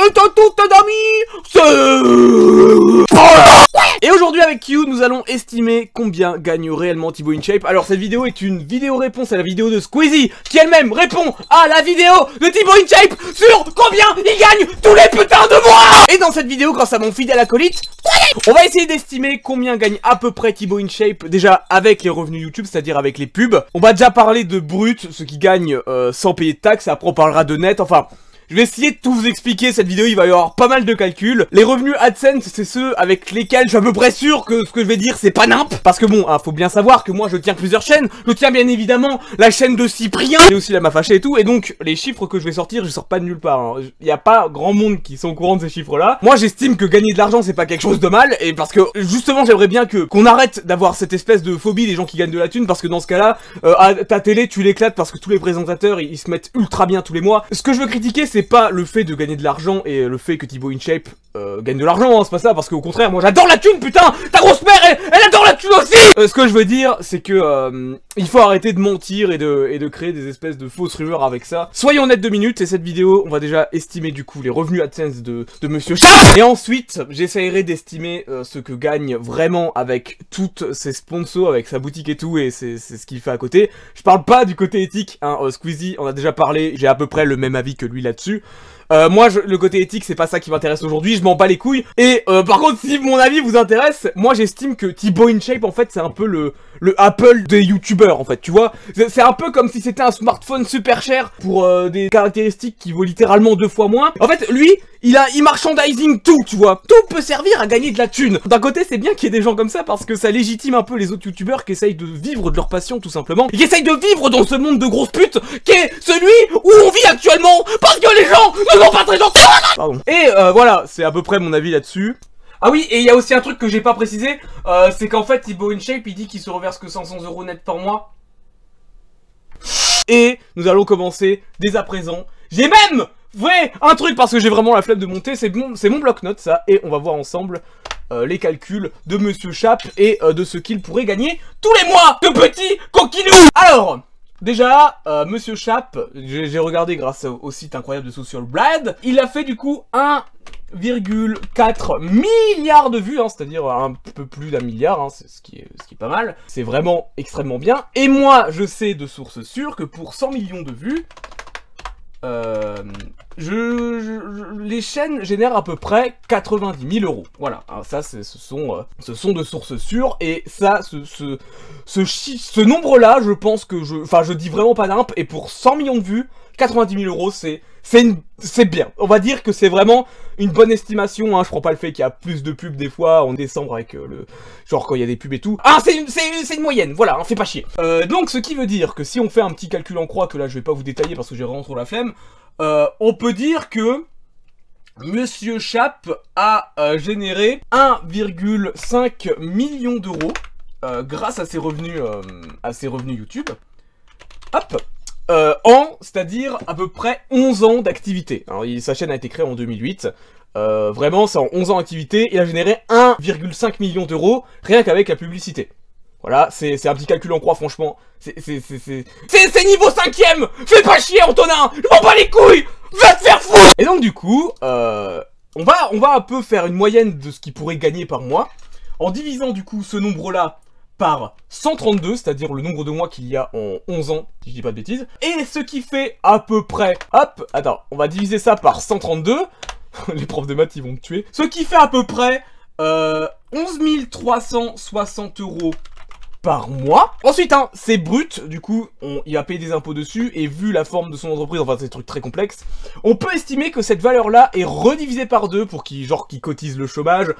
est un tout et aujourd'hui avec Q, nous allons estimer combien gagne réellement Thibaut InShape. Alors cette vidéo est une vidéo réponse à la vidéo de Squeezie, qui elle-même répond à la vidéo de Thibaut InShape sur combien il gagne tous les putains de mois. Et dans cette vidéo, grâce à mon fidèle acolyte, on va essayer d'estimer combien gagne à peu près Thibaut InShape, déjà avec les revenus YouTube, c'est-à-dire avec les pubs. On va déjà parler de brut, ce qui gagne sans payer de taxes, après on parlera de net, enfin... Je vais essayer de tout vous expliquer, cette vidéo il va y avoir pas mal de calculs. Les revenus AdSense, c'est ceux avec lesquels je suis à peu près sûr que ce que je vais dire c'est pas nimp. Parce que bon, faut bien savoir que moi je tiens plusieurs chaînes. Je tiens bien évidemment la chaîne de Cyprien, et aussi la m'a fâché et tout. Et donc les chiffres que je vais sortir, je sors pas de nulle part, hein. Y a pas grand monde qui sont au courant de ces chiffres là. Moi j'estime que gagner de l'argent c'est pas quelque chose de mal. Et parce que justement j'aimerais bien qu'on arrête d'avoir cette espèce de phobie des gens qui gagnent de la thune. Parce que dans ce cas là, à ta télé tu l'éclates parce que tous les présentateurs ils se mettent ultra bien tous les mois. Ce que je veux critiquer c'est pas le fait de gagner de l'argent et le fait que Thibaut InShape gagne de l'argent, hein, c'est pas ça, parce qu'au contraire, moi j'adore la thune, putain. Ta grosse mère, elle adore la thune aussi. Ce que je veux dire, c'est que il faut arrêter de mentir et de créer des espèces de fausses rumeurs avec ça. Soyons honnêtes 2 minutes, et cette vidéo, on va déjà estimer du coup les revenus AdSense de Monsieur Chat. Et ensuite, j'essayerai d'estimer ce que gagne vraiment avec toutes ses sponsors, avec sa boutique et tout, et c'est ce qu'il fait à côté. Je parle pas du côté éthique, hein, Squeezie, on a déjà parlé, j'ai à peu près le même avis que lui là-dessus. Moi, le côté éthique, c'est pas ça qui m'intéresse aujourd'hui, je m'en bats les couilles. Et par contre, si mon avis vous intéresse, moi j'estime que Thibaut InShape, en fait, c'est un peu le Apple des youtubeurs, en fait, tu vois. C'est un peu comme si c'était un smartphone super cher pour des caractéristiques qui vaut littéralement 2 fois moins. En fait, lui, il merchandising tout, tu vois. Tout peut servir à gagner de la thune. D'un côté, c'est bien qu'il y ait des gens comme ça parce que ça légitime un peu les autres youtubeurs qui essayent de vivre de leur passion, tout simplement. Et qui essayent de vivre dans ce monde de grosses putes qui est celui où on vit actuellement parce que les gens ne sont pas très gentils. Pardon. Et voilà, c'est à peu près mon avis là-dessus. Ah oui, et il y a aussi un truc que j'ai pas précisé, c'est qu'en fait, Thibaut InShape, il dit qu'il se reverse que 500 € net par mois. Et nous allons commencer dès à présent. J'ai même un truc parce que j'ai vraiment la flemme de monter, c'est mon bloc-notes ça, et on va voir ensemble les calculs de Monsieur Chap et de ce qu'il pourrait gagner tous les mois de petits coquinous. Alors, déjà, Monsieur Chap, j'ai regardé grâce au site incroyable de Social Blade, il a fait du coup 1,4 milliard de vues, hein, c'est-à-dire un peu plus d'1 milliard, hein, c'est ce qui est pas mal. C'est vraiment extrêmement bien. Et moi, je sais de sources sûres que pour 100 millions de vues, les chaînes génèrent à peu près 90 000 €. Voilà, alors ça, ce sont de sources sûres, et ça, ce nombre-là, je pense que je dis vraiment pas d'imp, et pour 100 millions de vues, 90 000 €, c'est bien. On va dire que c'est vraiment une bonne estimation, hein. Je prends pas le fait qu'il y a plus de pubs des fois en décembre avec genre quand il y a des pubs et tout. Ah, c'est une moyenne, voilà, hein, fais pas chier. Donc ce qui veut dire que si on fait un petit calcul en croix, que là je vais pas vous détailler parce que j'ai vraiment trop la flemme, on peut dire que Monsieur Chap a généré 1,5 million d'euros grâce à ses revenus YouTube. Hop. C'est-à-dire à peu près 11 ans d'activité. Alors sa chaîne a été créée en 2008, vraiment c'est en 11 ans d'activité, il a généré 1,5 million d'euros rien qu'avec la publicité. Voilà, c'est un petit calcul en croix, franchement, c'est niveau 5ème. Fais pas chier Antonin, je m'en bats les couilles, va te faire foutre. Et donc du coup, on va un peu faire une moyenne de ce qu'il pourrait gagner par mois, en divisant du coup ce nombre-là par 132, c'est-à-dire le nombre de mois qu'il y a en 11 ans, si je dis pas de bêtises. Et ce qui fait à peu près... Hop, attends, on va diviser ça par 132. Les profs de maths, ils vont me tuer. Ce qui fait à peu près 11 360 € par mois. Ensuite, hein, c'est brut, du coup, il va payer des impôts dessus, et vu la forme de son entreprise, enfin, c'est des trucs très complexes, on peut estimer que cette valeur-là est redivisée par 2 pour qu'il cotise le chômage,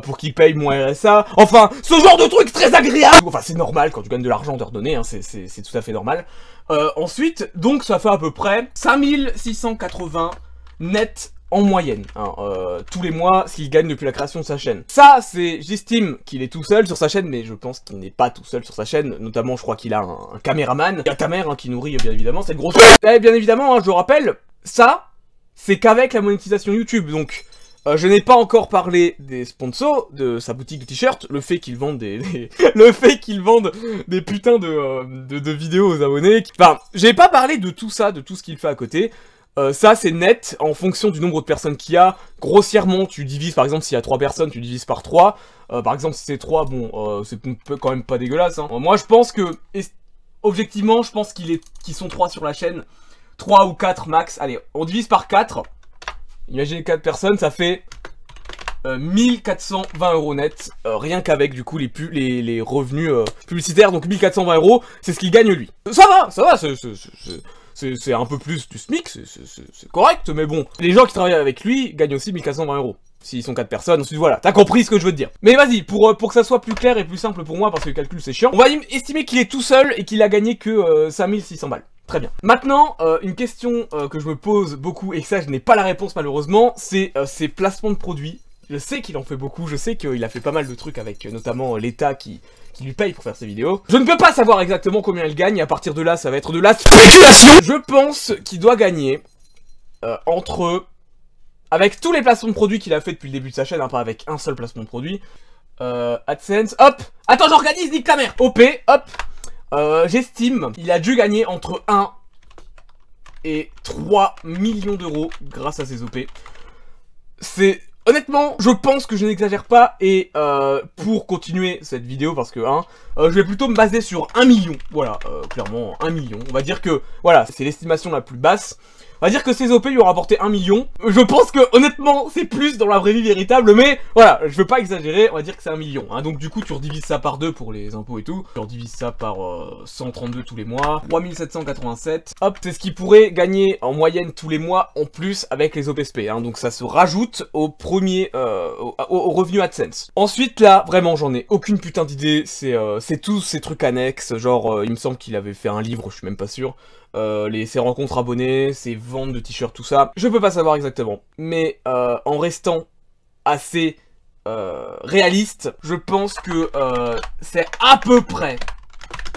pour qu'il paye moins RSA, enfin, ce genre de truc très agréable. Enfin, c'est normal, quand tu gagnes de l'argent, de redonner, hein, c'est tout à fait normal. Ensuite, donc, ça fait à peu près 5680 net en moyenne, hein, tous les mois, ce qu'il gagne depuis la création de sa chaîne. Ça, j'estime qu'il est tout seul sur sa chaîne, mais je pense qu'il n'est pas tout seul sur sa chaîne, notamment, je crois qu'il a un caméraman, un caméra, hein, qui nourrit, bien évidemment, cette grosse... Et bien évidemment, hein, je rappelle, ça, c'est qu'avec la monétisation YouTube, donc... je n'ai pas encore parlé des sponsors, de sa boutique de t-shirts, le fait qu'ils vendent le fait qu'ils vendent des putains de vidéos aux abonnés. Enfin, j'ai pas parlé de tout ça, de tout ce qu'il fait à côté. Ça c'est net en fonction du nombre de personnes qu'il y a. Grossièrement tu divises, par exemple s'il y a 3 personnes tu divises par 3. Par exemple si c'est 3, bon c'est quand même pas dégueulasse hein. Moi je pense que, objectivement je pense qu'ils sont 3 sur la chaîne. 3 ou 4 max, allez on divise par 4. Imaginez 4 personnes, ça fait 1420 € net, rien qu'avec du coup les revenus publicitaires, donc 1420 €, c'est ce qu'il gagne lui. Ça va, c'est un peu plus du SMIC, c'est correct, mais bon, les gens qui travaillent avec lui gagnent aussi 1420 €. S'ils sont 4 personnes, ensuite voilà, t'as compris ce que je veux te dire. Mais vas-y, pour que ça soit plus clair et plus simple pour moi, parce que le calcul c'est chiant, on va estimer qu'il est tout seul et qu'il a gagné que 5600 balles. Très bien. Maintenant, une question que je me pose beaucoup, et ça je n'ai pas la réponse malheureusement, c'est ses placements de produits. Je sais qu'il en fait beaucoup, je sais qu'il a fait pas mal de trucs avec notamment l'État qui lui paye pour faire ses vidéos. Je ne peux pas savoir exactement combien il gagne, et à partir de là, ça va être de la spéculation. Je pense qu'il doit gagner avec tous les placements de produits qu'il a fait depuis le début de sa chaîne, hein, pas avec un seul placement de produit. AdSense, hop. Attends, j'organise, nique ta mère. OP, hop. J'estime il a dû gagner entre 1 et 3 millions d'euros grâce à ses OP. C'est... Honnêtement, je pense que je n'exagère pas, et pour continuer cette vidéo, parce que je vais plutôt me baser sur 1 million, voilà, clairement 1 million, on va dire que, voilà, c'est l'estimation la plus basse. On va dire que ces OP lui ont rapporté 1 million. Je pense que, honnêtement, c'est plus dans la vraie vie véritable, mais voilà, je veux pas exagérer, on va dire que c'est 1 million. Hein. Donc du coup, tu redivises ça par 2 pour les impôts et tout. Tu redivises ça par 132 tous les mois. 3787. Hop, c'est ce qu'il pourrait gagner en moyenne tous les mois, en plus, avec les OPSP. Hein. Donc ça se rajoute au premier, au revenu AdSense. Ensuite, là, vraiment, j'en ai aucune putain d'idée. C'est tous ces trucs annexes, genre, il me semble qu'il avait fait un livre, je suis même pas sûr. Ses rencontres abonnés, ses ventes de t-shirts, tout ça. Je peux pas savoir exactement. Mais en restant assez réaliste, je pense que c'est à peu près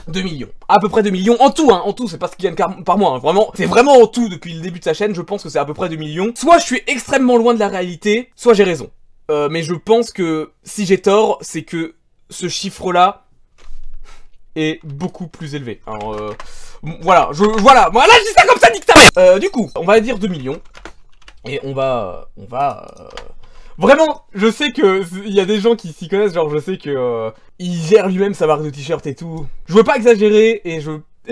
2 millions. À peu près 2 millions. En tout, hein. En tout, c'est pas ce qu'il gagne par mois. Hein. Vraiment, c'est vraiment en tout depuis le début de sa chaîne. Je pense que c'est à peu près 2 millions. Soit je suis extrêmement loin de la réalité, soit j'ai raison. Mais je pense que si j'ai tort, c'est que ce chiffre-là est beaucoup plus élevé. Alors, voilà, voilà, je dis ça comme ça, nique ta mère. Du coup, on va dire 2 millions. Et on va vraiment, je sais que il y a des gens qui s'y connaissent, genre je sais que il gère lui-même sa marque de t-shirt et tout. Je veux pas exagérer, et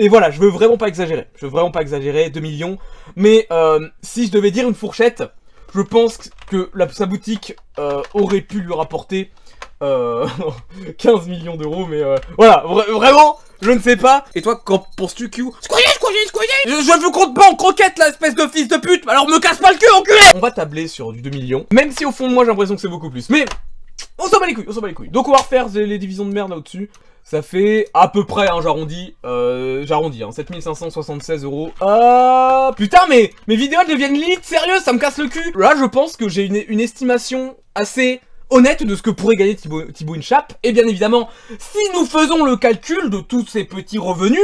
voilà, je veux vraiment pas exagérer. 2 millions. Mais si je devais dire une fourchette, je pense que sa boutique aurait pu lui rapporter 15 millions d'euros, mais voilà, vraiment, je ne sais pas. Et toi, qu'en penses-tu, Q? Squeezie. Je veux qu'on te bat en croquette, là, espèce de fils de pute. Alors me casse pas le cul, enculé. On va tabler sur du 2 millions, même si au fond de moi j'ai l'impression que c'est beaucoup plus. Mais on s'en bat les couilles, Donc on va refaire les divisions de merde là au-dessus. Ça fait à peu près, hein, j'arrondis, 7576 €. Putain, mais mes vidéos deviennent limite sérieuses, ça me casse le cul. Là, je pense que j'ai une estimation assez honnête de ce que pourrait gagner Thibaut InShape. Et bien évidemment, si nous faisons le calcul de tous ces petits revenus,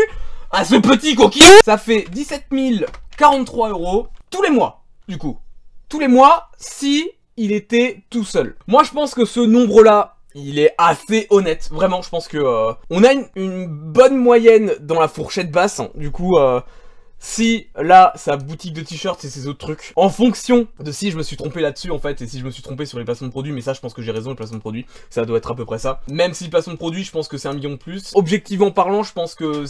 à ce petit coquillon, ça fait 17 043 € tous les mois, du coup. Tous les mois, si il était tout seul. Moi, je pense que ce nombre-là, il est assez honnête. Vraiment, je pense que on a une bonne moyenne dans la fourchette basse. Hein. Du coup, si là, sa boutique de t-shirts et ses autres trucs, en fonction de si je me suis trompé là-dessus en fait, et si je me suis trompé sur les placements de produits, mais ça je pense que j'ai raison, les placements de produits, ça doit être à peu près ça. Même si le placement de produits, je pense que c'est 1 million de plus. Objectivement parlant, je pense que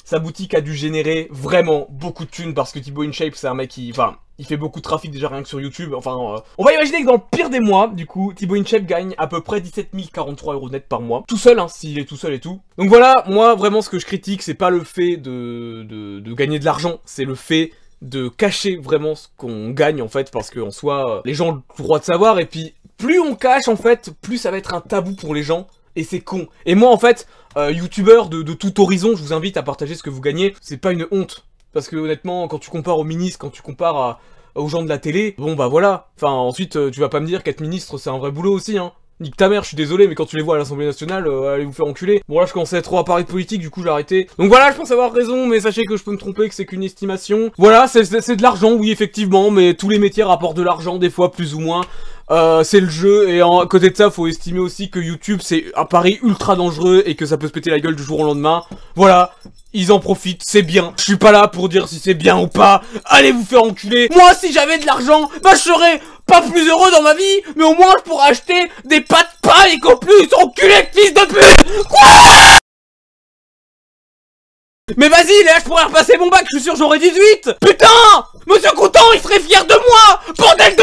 sa boutique a dû générer vraiment beaucoup de thunes, parce que Thibaut InShape, c'est un mec qui... Enfin, il fait beaucoup de trafic déjà rien que sur YouTube, enfin... On va imaginer que dans le pire des mois, du coup, Thibaut InShape gagne à peu près 17 043 € net par mois. Tout seul, hein, s'il est tout seul et tout. Donc voilà, moi, vraiment, ce que je critique, c'est pas le fait de gagner de l'argent, c'est le fait de cacher vraiment ce qu'on gagne, en fait, parce qu'en soi, les gens ont le droit de savoir, et puis, plus on cache, en fait, plus ça va être un tabou pour les gens. Et c'est con. Et moi, en fait, youtubeur de tout horizon, je vous invite à partager ce que vous gagnez. C'est pas une honte. Parce que honnêtement, quand tu compares aux ministres, quand tu compares aux gens de la télé, bon bah voilà. Enfin, ensuite, tu vas pas me dire qu'être ministre, c'est un vrai boulot aussi, hein. Nique ta mère, je suis désolé, mais quand tu les vois à l'Assemblée nationale, allez vous faire enculer. Bon là, je commençais à trop à parler de politique, du coup j'ai arrêté. Donc voilà, je pense avoir raison, mais sachez que je peux me tromper, que c'est qu'une estimation. Voilà, c'est de l'argent, oui effectivement, mais tous les métiers rapportent de l'argent, des fois plus ou moins. C'est le jeu, et à côté de ça, faut estimer aussi que YouTube c'est un pari ultra dangereux et que ça peut se péter la gueule du jour au lendemain. Voilà, ils en profitent, c'est bien. Je suis pas là pour dire si c'est bien ou pas. Allez vous faire enculer. Moi, si j'avais de l'argent, bah je serais pas plus heureux dans ma vie, mais au moins je pourrais acheter des pâtes pailles qu'en plus, enculé de fils de pute. Quoi? Mais vas-y, là, je pourrais repasser mon bac, je suis sûr j'aurais 18. Putain! Monsieur Coutan, il serait fier de moi! Bordel